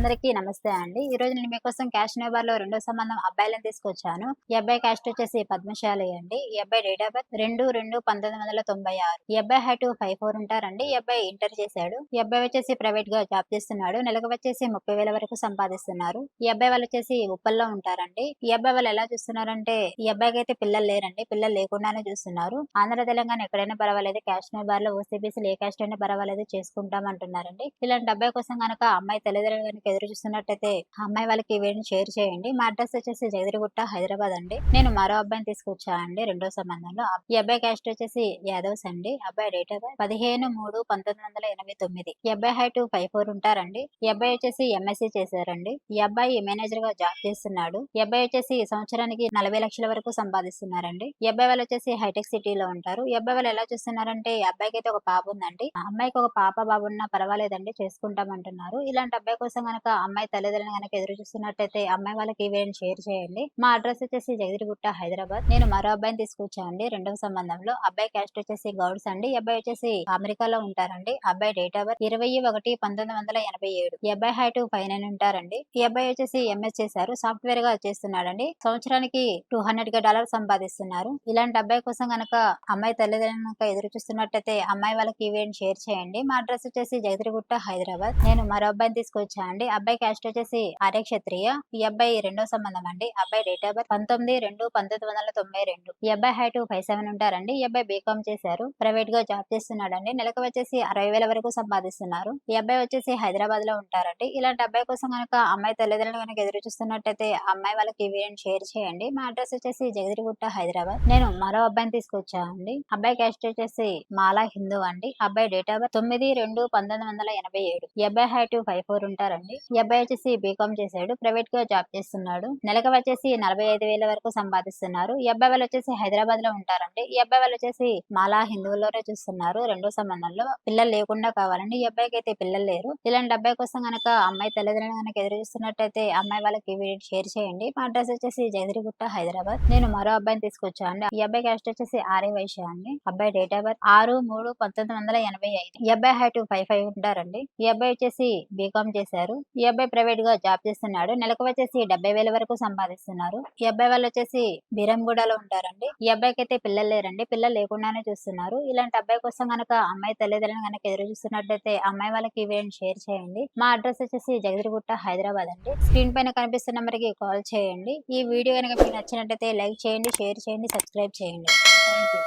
అందరికీ నమస్తే అండి. ఈ రోజు నేను మీకోసం క్యాష్ నైబర్‌లో రెండో సంబంధం అబ్బాయిలని తీసుకొచ్చాను. ఈ అబ్బాయి కాస్ట్ వచ్చేసి పద్మశాలి అండి. ఈ అబ్బాయి డేట్ ఆఫ్ బర్త్ 2/2/1996. ఈ అబ్బాయి హైట్ 5'4" ఉంటారండి. ఈ అబ్బాయి ఇంటర్ చేశాడు. ఈ అబ్బాయి వచ్చేసి ప్రైవేట్ గా జాబ్ చేస్తున్నాడు. నెలకు వచ్చేసి 30,000 వరకు సంపాదిస్తున్నారు. ఈ అబ్బాయి వాళ్ళు వచ్చేసి ఉప్పల్లో ఉంటారండి. ఈ అబ్బాయి వాళ్ళు ఎలా చూస్తున్నారంటే ఈ అబ్బాయికి అయితే పిల్లలు లేరండి. పిల్లలు లేకుండానే చూస్తున్నారు. ఆంధ్ర తెలంగాణ ఎక్కడైనా పర్వాలేదు, క్యాష్ నైబర్‌లో ఓసీబీసీలు ఏ క్యాస్ట్ అయినా పర్వాలేదు చేసుకుంటాం అంటున్నారండి. ఇలాంటి అబ్బాయి కోసం కనుక అమ్మాయి తల్లిదండ్రులు కనుక ఎదురు చూస్తున్నట్టయితే ఆ అమ్మాయి వాళ్ళకి ఈ వీడియోని షేర్ చేయండి. మా అడ్రస్ వచ్చేసి జగదిరిగుట్ట, హైదరాబాద్ అండి. నేను మరో అబ్బాయిని తీసుకొచ్చా అండి రెండో సంబంధంలో. ఈ అబ్బాయి క్యాస్ట్ వచ్చేసి యాదవ్స్ అండి. అబ్బాయి డేట్ ఆఫ్ బర్త్ 15/3/1989. ఈ అబ్బాయి హైట్ 5'4" ఉంటారండి. ఈ అబ్బాయి వచ్చేసి ఎంఎస్సీ చేశారండి. ఈ అబ్బాయి మేనేజర్ గా జాబ్ చేస్తున్నాడు. ఈ అబ్బాయి వచ్చేసి సంవత్సరానికి 40 లక్షల వరకు సంపాదిస్తున్నారండి. ఈ అబ్బాయి వాళ్ళు వచ్చేసి హైటెక్ సిటీలో ఉంటారు. ఈ అబ్బాయి వాళ్ళు ఎలా చూస్తున్నారంటే ఈ అబ్బాయికి అయితే ఒక పాప ఉందండి. ఆ అమ్మాయికి ఒక పాప బాబు ఉన్నా పర్వాలేదండి చేసుకుంటామంటున్నారు. ఇలాంటి అబ్బాయి కోసం గనక అమ్మాయి తల్లిదండ్రులు గనక ఎదురు చూస్తున్నట్టయితే అమ్మాయి వాళ్ళకి ఈ వీడియోని షేర్ చేయండి. మా అడ్రస్ వచ్చేసి జగదిరిగుట్ట, హైదరాబాద్. నేను మరో అబ్బాయిని తీసుకొచ్చా అండి రెండవ సంబంధంలో. అబ్బాయి క్యాస్ట్ వచ్చేసి గౌడ్స్ అండి. ఈ అబ్బాయి వచ్చేసి అమెరికాలో ఉంటారండి. అబ్బాయి డేట్ ఆఫ్ బర్త్ 21/1987. ఈ అబ్బాయి హైట్ 5'9" ఉంటారండి. ఈ అబ్బాయి వచ్చేసి ఎంఎస్ చేశారు. సాఫ్ట్వేర్ గా చేస్తున్నాడండి. సంవత్సరానికి $200 సంపాదిస్తున్నారు. ఇలాంటి అబ్బాయి కోసం గనక అమ్మాయి తల్లిదండ్రులు కనుక ఎదురు చూస్తున్నట్టయితే అమ్మాయి వాళ్ళకి ఈ వీడియోని షేర్ చేయండి. మా అడ్రస్ వచ్చేసి జగదిరిగుట్ట, హైదరాబాద్. నేను మరో అబ్బాయిని తీసుకొచ్చా అండి. అబ్బాయి క్యాస్ట్ వచ్చేసి ఆర్య క్షత్రియ. ఈ అబ్బాయి రెండో సంబంధం అండి. అబ్బాయి డేట్ ఆఫ్ బర్త్ 19/2/1992. ఈ అబ్బాయి హైట్ 5'7" ఉంటారండి. ఈ అబ్బాయి బీకామ్ చేశారు. ప్రైవేట్ గా జాబ్ చేస్తున్నాడండి. నెలకు వచ్చేసి 60,000 వరకు సంపాదిస్తున్నారు. ఈ అబ్బాయి వచ్చేసి హైదరాబాద్ లో ఉంటారండి. ఇలాంటి అబ్బాయి కోసం కనుక అమ్మాయి తల్లిదండ్రులు కనుక ఎదురు చూస్తున్నట్టయితే అమ్మాయి వాళ్ళకి ఈ వీడియోని షేర్ చేయండి. మా అడ్రస్ వచ్చేసి జగదిరిగుట్ట, హైదరాబాద్. నేను మరో అబ్బాయిని తీసుకొచ్చా అండి. అబ్బాయి క్యాస్ట్ వచ్చేసి మాలా హిందూ అండి. అబ్బాయి డేట్ ఆఫ్ బర్త్ 9/2/1987. ఈ అబ్బాయి హైట్ 5'4" ఉంటారండి. ఈ అబ్బాయి వచ్చేసి బీకామ్ చేశాడు. ప్రైవేట్ గా జాబ్ చేస్తున్నాడు. నెలకు వచ్చేసి 45,000 వరకు సంపాదిస్తున్నారు. ఈ అబ్బాయి వాళ్ళు వచ్చేసి హైదరాబాద్ లో ఉంటారండి. ఈ అబ్బాయి వాళ్ళు వచ్చేసి మాలా హిందువుల్లోనే చూస్తున్నారు. రెండో సంబంధంలో పిల్లలు లేకుండా కావాలండి. ఈ అబ్బాయికి అయితే పిల్లలు లేరు. ఇలాంటి అబ్బాయి కోసం గనక అమ్మాయి తల్లిదండ్రులు కనుక ఎదురు చూస్తున్నట్టయితే అమ్మాయి వాళ్ళకి ఈ వీడియో షేర్ చేయండి. మా అడ్రస్ వచ్చేసి జగదిరిగుట్ట, హైదరాబాద్. నేను మరో అబ్బాయిని తీసుకొచ్చా అండి. ఈ అబ్బాయి క్యాస్ట్ వచ్చేసి ఆర్య వైశ్య అండి. అబ్బాయి డేట్ ఆఫ్ బర్త్ 6/3/1985. ఈ అబ్బాయి హైట్ 5'5" ఉంటారండి. ఈ అబ్బాయి వచ్చేసి బీకామ్ చేశారు. ఈ అబ్బాయి ప్రైవేట్ గా జాబ్ చేస్తున్నాడు. నెలకు వచ్చేసి 70,000 వరకు సంపాదిస్తున్నారు. ఈ అబ్బాయి వాళ్ళు వచ్చేసి బీరంగూడలో ఉంటారండి. ఈ అబ్బాయికి అయితే పిల్లలు లేరండి. పిల్లలు లేకుండానే చూస్తున్నారు. ఇలాంటి అబ్బాయి కోసం గనక అమ్మాయి తల్లిదండ్రులు కనుక ఎదురు చూస్తున్నట్టయితే అమ్మాయి వాళ్ళకి ఈ వీడియోని షేర్ చేయండి. మా అడ్రస్ వచ్చేసి జగదిరిగుట్ట, హైదరాబాద్ అండి. స్క్రీన్ పైన కనిపిస్తున్న నెంబర్కి కాల్ చేయండి. ఈ వీడియో కనుక మీకు నచ్చినట్టయితే లైక్ చేయండి, షేర్ చేయండి, సబ్స్క్రైబ్ చేయండి. Thank you.